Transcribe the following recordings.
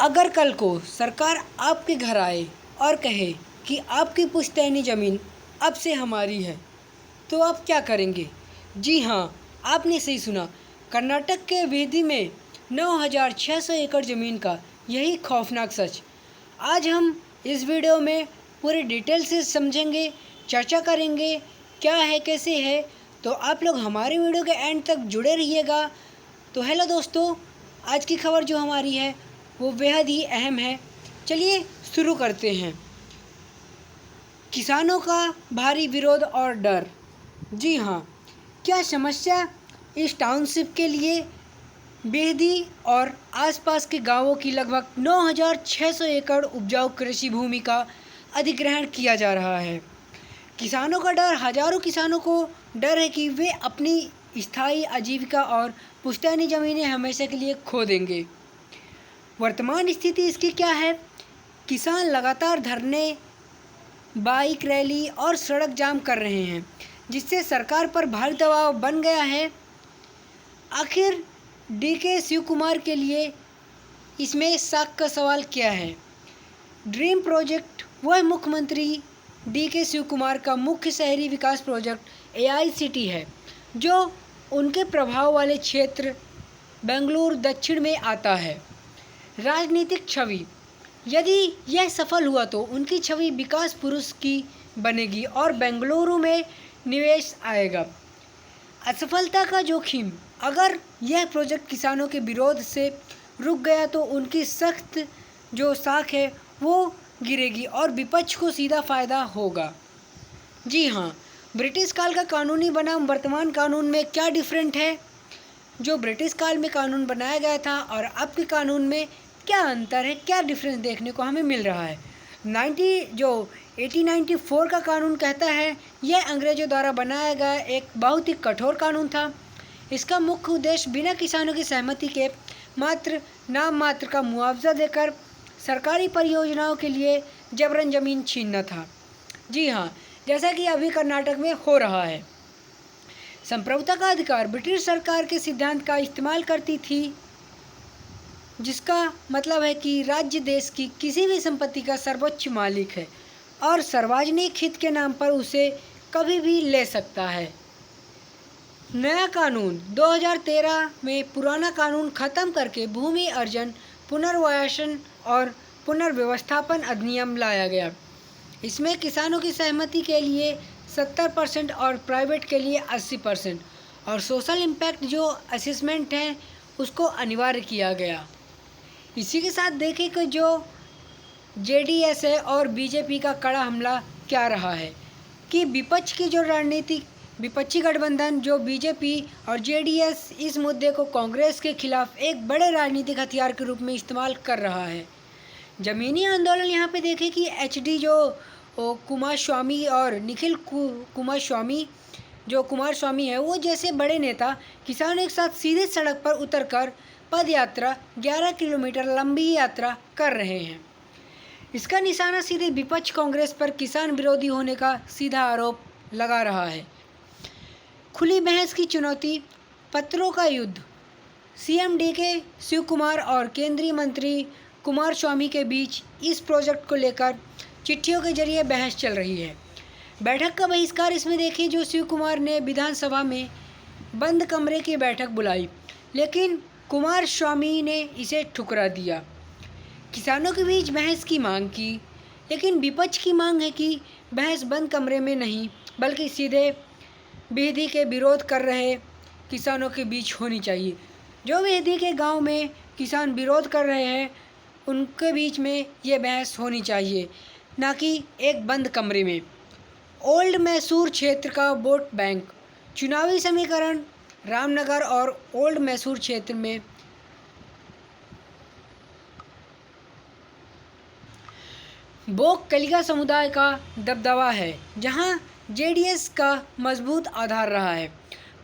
अगर कल को सरकार आपके घर आए और कहे कि आपकी पुश्तैनी ज़मीन अब से हमारी है, तो आप क्या करेंगे? जी हाँ, आपने सही सुना। कर्नाटक के वेदी में 9,600 एकड़ ज़मीन का यही खौफनाक सच आज हम इस वीडियो में पूरे डिटेल से समझेंगे, चर्चा करेंगे क्या है, कैसे है। तो आप लोग हमारे वीडियो के एंड तक जुड़े रहिएगा। तो हेलो दोस्तों, आज की खबर जो हमारी है वो बेहद ही अहम है। चलिए शुरू करते हैं। किसानों का भारी विरोध और डर। जी हाँ, क्या समस्या इस टाउनशिप के लिए बेहदी और आसपास के गांवों की लगभग 9,600 एकड़ उपजाऊ कृषि भूमि का अधिग्रहण किया जा रहा है। किसानों का डर, हजारों किसानों को डर है कि वे अपनी स्थायी आजीविका और पुश्तैनी ज़मीनें हमेशा के लिए खो देंगे। वर्तमान स्थिति इसकी क्या है? किसान लगातार धरने, बाइक रैली और सड़क जाम कर रहे हैं, जिससे सरकार पर भारी दबाव बन गया है। आखिर डीके शिव कुमार के लिए इसमें शक का सवाल क्या है? ड्रीम प्रोजेक्ट वह मुख्यमंत्री डीके शिव कुमार का मुख्य शहरी विकास प्रोजेक्ट AICT है, जो उनके प्रभाव वाले क्षेत्र बेंगलुरु दक्षिण में आता है। राजनीतिक छवि। यदि यह सफल हुआ तो उनकी छवि विकास पुरुष की बनेगी और बेंगलुरु में निवेश आएगा। असफलता का जोखिम। अगर यह प्रोजेक्ट किसानों के विरोध से रुक गया तो उनकी सख्त जो साख है वो गिरेगी और विपक्ष को सीधा फायदा होगा। जी हाँ, ब्रिटिश काल का कानूनी बनाम वर्तमान कानून में क्या डिफरेंट है? जो ब्रिटिश काल में कानून बनाया गया था और अब के कानून में क्या अंतर है, क्या डिफरेंस देखने को हमें मिल रहा है? 1894 का कानून कहता है यह अंग्रेजों द्वारा बनाया गया एक बहुत ही कठोर कानून था। इसका मुख्य उद्देश्य बिना किसानों की सहमति के नाम मात्र का मुआवजा देकर सरकारी परियोजनाओं के लिए जबरन ज़मीन छीनना था। जी हाँ, जैसा कि अभी कर्नाटक में हो रहा है। संप्रभुता का अधिकार। ब्रिटिश सरकार के सिद्धांत का इस्तेमाल करती थी, जिसका मतलब है कि राज्य देश की किसी भी संपत्ति का सर्वोच्च मालिक है और सार्वजनिक हित के नाम पर उसे कभी भी ले सकता है। नया कानून 2013 में पुराना कानून खत्म करके भूमि अर्जन, पुनर्वासन और पुनर्व्यवस्थापन अधिनियम लाया गया। इसमें किसानों की सहमति के लिए 70% और प्राइवेट के लिए 80% और सोशल इम्पैक्ट जो असेसमेंट है उसको अनिवार्य किया गया। इसी के साथ देखें कि जो JDS है और BJP का कड़ा हमला क्या रहा है कि विपक्ष की जो विपक्षी गठबंधन जो BJP और JDS इस मुद्दे को कांग्रेस के खिलाफ एक बड़े राजनीतिक हथियार के रूप में इस्तेमाल कर रहा है। ज़मीनी आंदोलन यहाँ पे देखें कि HD जो कुमारस्वामी और निखिल कुमारस्वामी जो कुमारस्वामी है वो जैसे बड़े नेता किसानों के साथ सीधे सड़क पर उतरकर पद यात्रा 11 किलोमीटर लंबी यात्रा कर रहे हैं। इसका निशाना सीधे विपक्ष कांग्रेस पर किसान विरोधी होने का सीधा आरोप लगा रहा है। खुली बहस की चुनौती। पत्रों का युद्ध। CM DK शिव कुमार और केंद्रीय मंत्री कुमारस्वामी के बीच इस प्रोजेक्ट को लेकर चिट्ठियों के जरिए बहस चल रही है। बैठक का बहिष्कार इसमें देखिए, जो शिव कुमार ने विधानसभा में बंद कमरे की बैठक बुलाई, लेकिन कुमारस्वामी ने इसे ठुकरा दिया। किसानों के बीच बहस की मांग की, लेकिन विपक्ष की मांग है कि बहस बंद कमरे में नहीं बल्कि सीधे बेहदी के विरोध कर रहे किसानों के बीच होनी चाहिए। जो बेहदी के गांव में किसान विरोध कर रहे हैं उनके बीच में ये बहस होनी चाहिए, ना कि एक बंद कमरे में। ओल्ड मैसूर क्षेत्र का वोट बैंक। चुनावी समीकरण। रामनगर और ओल्ड मैसूर क्षेत्र में बोक कलिका समुदाय का दबदबा है, जहां JDS का मजबूत आधार रहा है।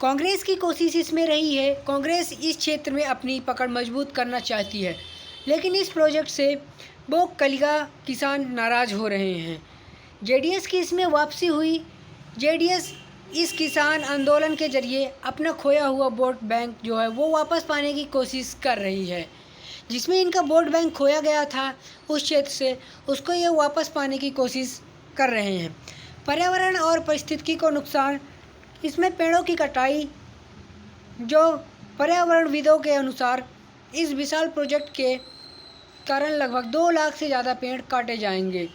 कांग्रेस की कोशिश इसमें रही है। कांग्रेस इस क्षेत्र में अपनी पकड़ मजबूत करना चाहती है, लेकिन इस प्रोजेक्ट से बोक कलिका किसान नाराज हो रहे हैं। JDS की इसमें वापसी हुई। JDS इस किसान आंदोलन के जरिए अपना खोया हुआ वोट बैंक जो है वो वापस पाने की कोशिश कर रही है। जिसमें इनका वोट बैंक खोया गया था उस क्षेत्र से, उसको ये वापस पाने की कोशिश कर रहे हैं। पर्यावरण और पारिस्थितिकी को नुकसान, इसमें पेड़ों की कटाई, जो पर्यावरणविदों के अनुसार इस विशाल प्रोजेक्ट के कारण लगभग 2 लाख से ज़्यादा पेड़ काटे जाएंगे।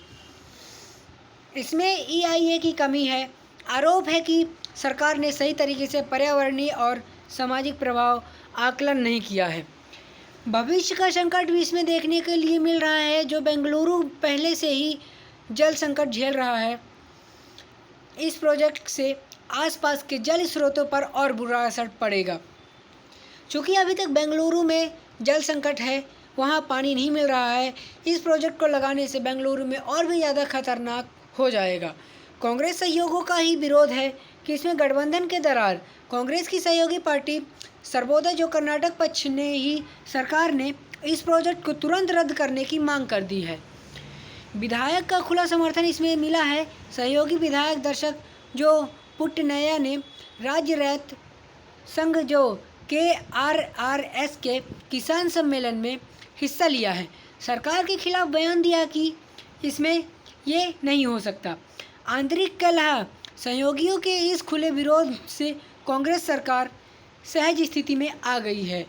इसमें EIA की कमी है। आरोप है कि सरकार ने सही तरीके से पर्यावरणीय और सामाजिक प्रभाव आकलन नहीं किया है। भविष्य का संकट भी इसमें देखने के लिए मिल रहा है, जो बेंगलुरु पहले से ही जल संकट झेल रहा है। इस प्रोजेक्ट से आसपास के जल स्रोतों पर और बुरा असर पड़ेगा। चूँकि अभी तक बेंगलुरु में जल संकट है, वहाँ पानी नहीं मिल रहा है। इस प्रोजेक्ट को लगाने से बेंगलुरु में और भी ज़्यादा खतरनाक हो जाएगा। कांग्रेस सहयोगों का ही विरोध है कि इसमें गठबंधन के दौरान कांग्रेस की सहयोगी पार्टी सर्वोदय, जो कर्नाटक पक्ष ने ही सरकार ने इस प्रोजेक्ट को तुरंत रद्द करने की मांग कर दी है। विधायक का खुला समर्थन इसमें मिला है। सहयोगी विधायक दर्शक जो पुट्टनैया ने राज्य रैत संघ जो KRRS के किसान सम्मेलन में हिस्सा लिया है, सरकार के खिलाफ बयान दिया कि इसमें ये नहीं हो सकता। आंतरिक कलह, सहयोगियों के इस खुले विरोध से कांग्रेस सरकार सहज स्थिति में आ गई है।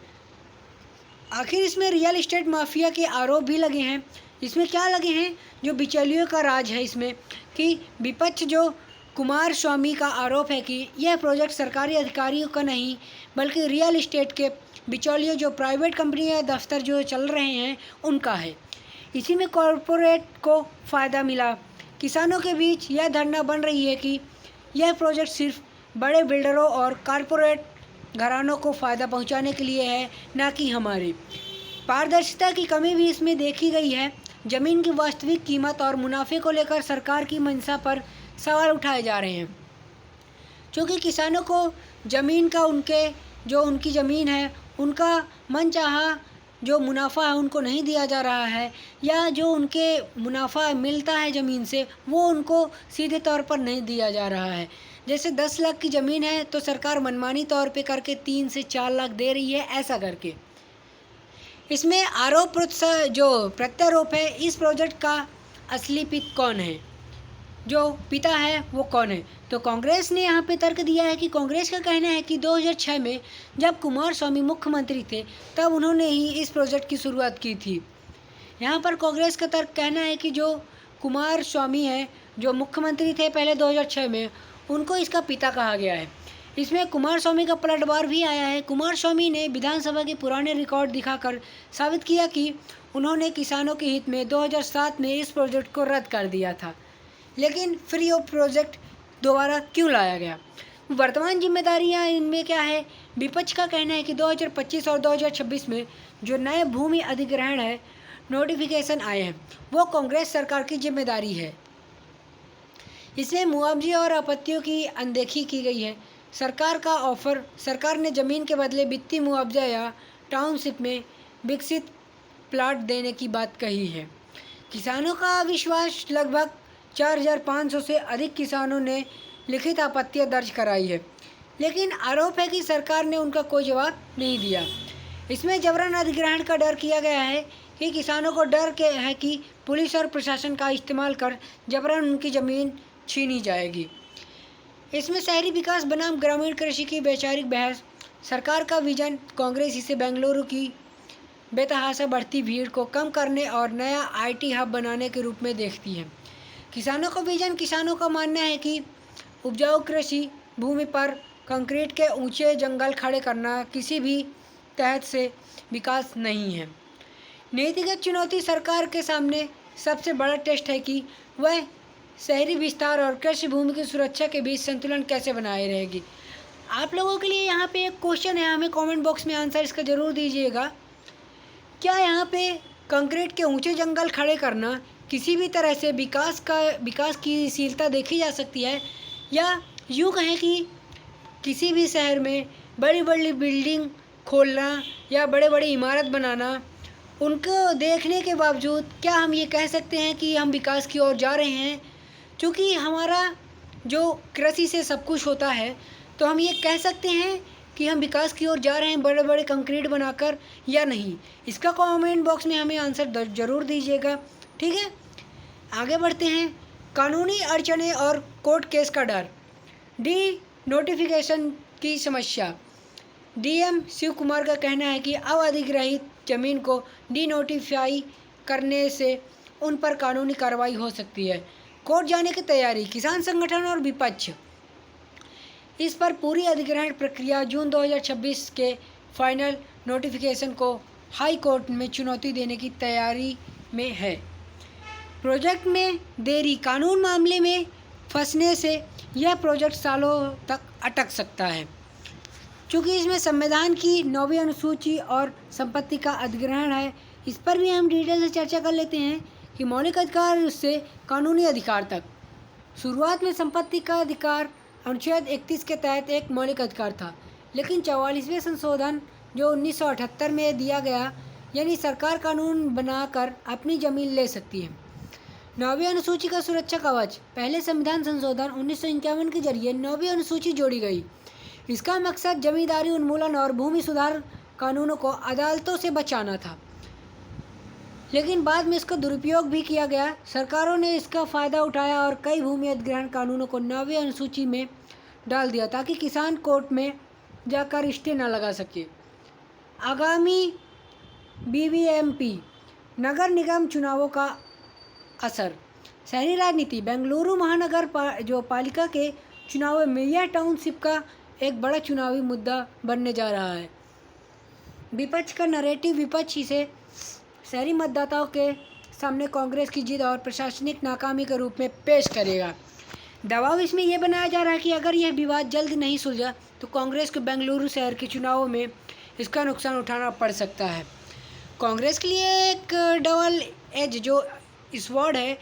आखिर इसमें रियल एस्टेट माफिया के आरोप भी लगे हैं। इसमें क्या लगे हैं, जो बिचौलियों का राज है इसमें, कि विपक्ष जो कुमारस्वामी का आरोप है कि यह प्रोजेक्ट सरकारी अधिकारियों का नहीं बल्कि रियल एस्टेट के बिचौलियों, जो प्राइवेट कंपनी या दफ्तर जो चल रहे हैं, उनका है। इसी में कॉरपोरेट को फ़ायदा मिला। किसानों के बीच यह धारणा बन रही है कि यह प्रोजेक्ट सिर्फ बड़े बिल्डरों और कॉरपोरेट घरानों को फ़ायदा पहुंचाने के लिए है, ना कि हमारे। पारदर्शिता की कमी भी इसमें देखी गई है। ज़मीन की वास्तविक कीमत और मुनाफे को लेकर सरकार की मंशा पर सवाल उठाए जा रहे हैं, क्योंकि किसानों को ज़मीन का उनकी ज़मीन है, उनका मनचाहा जो मुनाफा है उनको नहीं दिया जा रहा है, या जो उनके मुनाफा मिलता है ज़मीन से वो उनको सीधे तौर पर नहीं दिया जा रहा है। जैसे 10 लाख की ज़मीन है तो सरकार मनमानी तौर पे करके 3 से 4 लाख दे रही है, ऐसा करके। इसमें आरोप जो प्रत्यारोप है, इस प्रोजेक्ट का असली पिता कौन है, जो पिता है वो कौन है। तो कांग्रेस ने यहाँ पे तर्क दिया है कि कांग्रेस का कहना है कि 2006 में जब कुमारस्वामी मुख्यमंत्री थे तब उन्होंने ही इस प्रोजेक्ट की शुरुआत की थी। यहाँ पर कांग्रेस का तर्क कहना है कि जो कुमारस्वामी है, जो मुख्यमंत्री थे पहले 2006 में, उनको इसका पिता कहा गया है। इसमें कुमारस्वामी का पलटवार भी आया है। कुमारस्वामी ने विधानसभा के पुराने रिकॉर्ड दिखाकर साबित किया कि उन्होंने किसानों के हित में 2007 में इस प्रोजेक्ट को रद्द कर दिया था, लेकिन फिर ये प्रोजेक्ट दोबारा क्यों लाया गया। वर्तमान जिम्मेदारियां इनमें क्या है। विपक्ष का कहना है कि 2025 और 2026 में जो नए भूमि अधिग्रहण है नोटिफिकेशन आए हैं, वो कांग्रेस सरकार की जिम्मेदारी है। इसमें मुआवजे और आपत्तियों की अनदेखी की गई है। सरकार ने ज़मीन के बदले वित्तीय मुआवजा या टाउनशिप में विकसित प्लाट देने की बात कही है। किसानों का विश्वास, लगभग 4500 से अधिक किसानों ने लिखित आपत्तियां दर्ज कराई है, लेकिन आरोप है कि सरकार ने उनका कोई जवाब नहीं दिया। इसमें जबरन अधिग्रहण का डर किया गया है कि किसानों को डर है कि पुलिस और प्रशासन का इस्तेमाल कर जबरन उनकी ज़मीन छीनी जाएगी। इसमें शहरी विकास बनाम ग्रामीण कृषि की वैचारिक बहस। सरकार का विजन कांग्रेस इसे बेंगलुरु की बेतहाशा बढ़ती भीड़ को कम करने और नया IT हब बनाने के रूप में देखती है। किसानों का मानना है कि उपजाऊ कृषि भूमि पर कंक्रीट के ऊंचे जंगल खड़े करना किसी भी तहत से विकास नहीं है। नीतिगत चुनौती सरकार के सामने सबसे बड़ा टेस्ट है कि वह शहरी विस्तार और कृषि भूमि की सुरक्षा के बीच संतुलन कैसे बनाए रहेगी। आप लोगों के लिए यहाँ पे एक क्वेश्चन है, हमें कमेंट बॉक्स में आंसर इसका ज़रूर दीजिएगा। क्या यहाँ पे कंक्रीट के ऊंचे जंगल खड़े करना किसी भी तरह से विकास की शीलता देखी जा सकती है, या यूँ कहें कि किसी भी शहर में बड़ी बड़ी बिल्डिंग खोलना या बड़े बड़े इमारत बनाना, उनको देखने के बावजूद क्या हम ये कह सकते हैं कि हम विकास की ओर जा रहे हैं। क्योंकि हमारा जो कृषि से सब कुछ होता है, तो हम ये कह सकते हैं कि हम विकास की ओर जा रहे हैं बड़े बड़े कंक्रीट बनाकर या नहीं? इसका कमेंट बॉक्स में हमें आंसर ज़रूर दीजिएगा। ठीक है, आगे बढ़ते हैं। कानूनी अड़चनें और कोर्ट केस का डर। डी नोटिफिकेशन की समस्या। डीएम शिव कुमार का कहना है कि अवधिग्रहित जमीन को डी नोटिफाई करने से उन पर कानूनी कार्रवाई हो सकती है। कोर्ट जाने की तैयारी। किसान संगठन और विपक्ष इस पर पूरी अधिग्रहण प्रक्रिया जून 2026 के फाइनल नोटिफिकेशन को हाई कोर्ट में चुनौती देने की तैयारी में है। प्रोजेक्ट में देरी। कानून मामले में फंसने से यह प्रोजेक्ट सालों तक अटक सकता है। चूँकि इसमें संविधान की 9वीं अनुसूची और संपत्ति का अधिग्रहण है, इस पर भी हम डिटेल से चर्चा कर लेते हैं कि मौलिक अधिकार से कानूनी अधिकार तक। शुरुआत में संपत्ति का अधिकार अनुच्छेद 31 के तहत एक मौलिक अधिकार था, लेकिन 44वें संशोधन जो 1978 में दिया गया, यानी सरकार कानून बनाकर अपनी ज़मीन ले सकती है। 9वीं अनुसूची का सुरक्षा कवच। पहले संविधान संशोधन 1951 के जरिए 9वीं अनुसूची जोड़ी गई। इसका मकसद जमींदारी उन्मूलन और भूमि सुधार कानूनों को अदालतों से बचाना था, लेकिन बाद में इसका दुरुपयोग भी किया गया। सरकारों ने इसका फ़ायदा उठाया और कई भूमि अधिग्रहण कानूनों को 9वीं अनुसूची में डाल दिया ताकि किसान कोर्ट में जाकर स्टे न लगा सके। आगामी बीबीएमपी नगर निगम चुनावों का असर। शहरी राजनीति। बेंगलुरु महानगर पालिका के चुनाव में यह टाउनशिप का एक बड़ा चुनावी मुद्दा बनने जा रहा है। विपक्ष का नैरेटिव। विपक्ष इसे शहरी मतदाताओं के सामने कांग्रेस की जीत और प्रशासनिक नाकामी के रूप में पेश करेगा। दबाव इसमें यह बनाया जा रहा है कि अगर यह विवाद जल्द नहीं सुलझा तो कांग्रेस को बेंगलुरु शहर के चुनावों में इसका नुकसान उठाना पड़ सकता है। कांग्रेस के लिए एक डबल एज जो स्वॉर्ड है,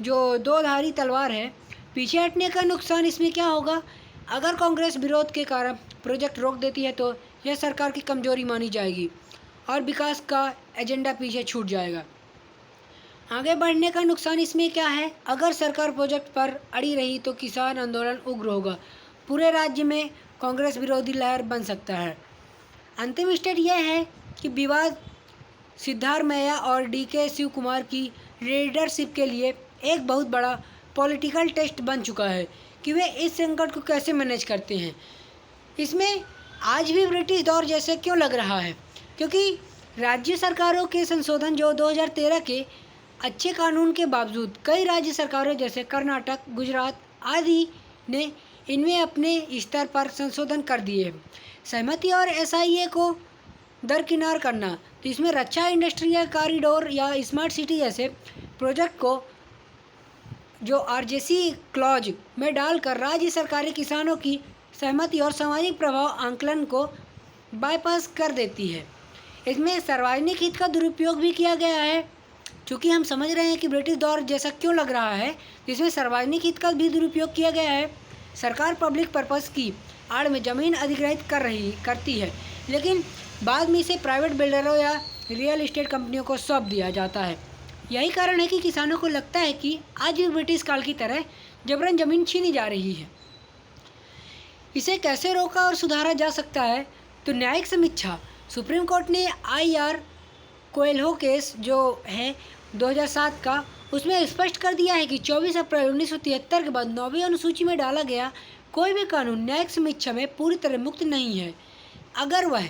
जो दो-धारी तलवार है। पीछे हटने का नुकसान इसमें क्या होगा? अगर कांग्रेस विरोध के कारण प्रोजेक्ट रोक देती है तो यह सरकार की कमजोरी मानी जाएगी और विकास का एजेंडा पीछे छूट जाएगा। आगे बढ़ने का नुकसान इसमें क्या है? अगर सरकार प्रोजेक्ट पर अड़ी रही तो किसान आंदोलन उग्र होगा। पूरे राज्य में कांग्रेस विरोधी लहर बन सकता है। अंतिम स्टेट यह है कि विवाद सिद्धारमैया और डीके शिव कुमार की लीडरशिप के लिए एक बहुत बड़ा पॉलिटिकल टेस्ट बन चुका है कि वे इस संकट को कैसे मैनेज करते हैं। इसमें आज भी ब्रिटिश दौर जैसे क्यों लग रहा है? क्योंकि राज्य सरकारों के संशोधन जो 2013 के अच्छे कानून के बावजूद कई राज्य सरकारों जैसे कर्नाटक, गुजरात आदि ने इनमें अपने स्तर पर संशोधन कर दिए। सहमति और एसआईए को दरकिनार करना, तो इसमें रक्षा, इंडस्ट्रियल कॉरिडोर या स्मार्ट सिटी जैसे प्रोजेक्ट को जो आरजेसी क्लॉज में डालकर राज्य सरकारें किसानों की सहमति और सामाजिक प्रभाव आंकलन को बाईपास कर देती है। इसमें सार्वजनिक हित का दुरुपयोग भी किया गया है। चूँकि हम समझ रहे हैं कि ब्रिटिश दौर जैसा क्यों लग रहा है, इसमें सार्वजनिक हित का भी दुरुपयोग किया गया है। सरकार पब्लिक पर्पस की आड़ में ज़मीन अधिग्रहित करती है, लेकिन बाद में इसे प्राइवेट बिल्डरों या रियल एस्टेट कंपनियों को सौंप दिया जाता है। यही कारण है कि किसानों को लगता है कि आज भी ब्रिटिश काल की तरह जबरन ज़मीन छीनी जा रही है। इसे कैसे रोका और सुधारा जा सकता है? तो न्यायिक समीक्षा। सुप्रीम कोर्ट ने आईआर कोएल्हो केस जो है 2007 का, उसमें स्पष्ट कर दिया है कि 24 अप्रैल 1973 के बाद 9वीं अनुसूची में डाला गया कोई भी कानून न्यायिक समीक्षा में पूरी तरह मुक्त नहीं है। अगर वह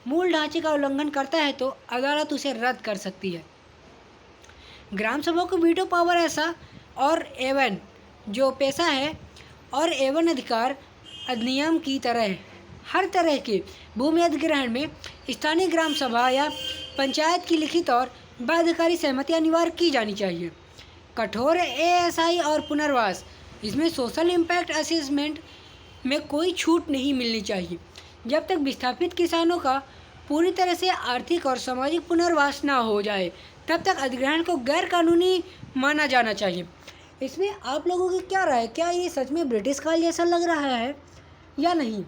मूल ढांचे का उल्लंघन करता है तो अदालत उसे रद्द कर सकती है। ग्राम सभा को वीटो पावर ऐसा और एवन जो पेशा है और एवन अधिकार अधिनियम की तरह हर तरह के भूमि अधिग्रहण में स्थानीय ग्राम सभा या पंचायत की लिखित और बाध्यकारी सहमति अनिवार्य की जानी चाहिए। कठोर एएसआई और पुनर्वास, इसमें सोशल इम्पैक्ट असेसमेंट में कोई छूट नहीं मिलनी चाहिए जब तक विस्थापित किसानों का पूरी तरह से आर्थिक और सामाजिक पुनर्वास ना हो जाए, तब तक अधिग्रहण को गैर कानूनी माना जाना चाहिए। इसमें आप लोगों की क्या राय? क्या ये सच में ब्रिटिश काल जैसा लग रहा है या नहीं?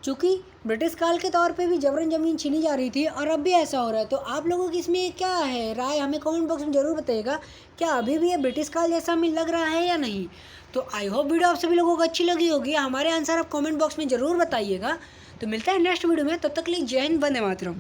चूँकि ब्रिटिश काल के तौर पे भी जबरन ज़मीन छीनी जा रही थी और अब भी ऐसा हो रहा है, तो आप लोगों की इसमें क्या है राय? हमें कमेंट बॉक्स में ज़रूर बताइएगा। क्या अभी भी ये ब्रिटिश काल जैसा हमें लग रहा है या नहीं? तो आई होप वीडियो आप सभी लोगों को अच्छी लगी होगी। हमारे आंसर आप कमेंट बॉक्स में ज़रूर बताइएगा। तो मिलता है नेक्स्ट वीडियो में, तब तक के लिए जय हिंद, वंदे मातरम।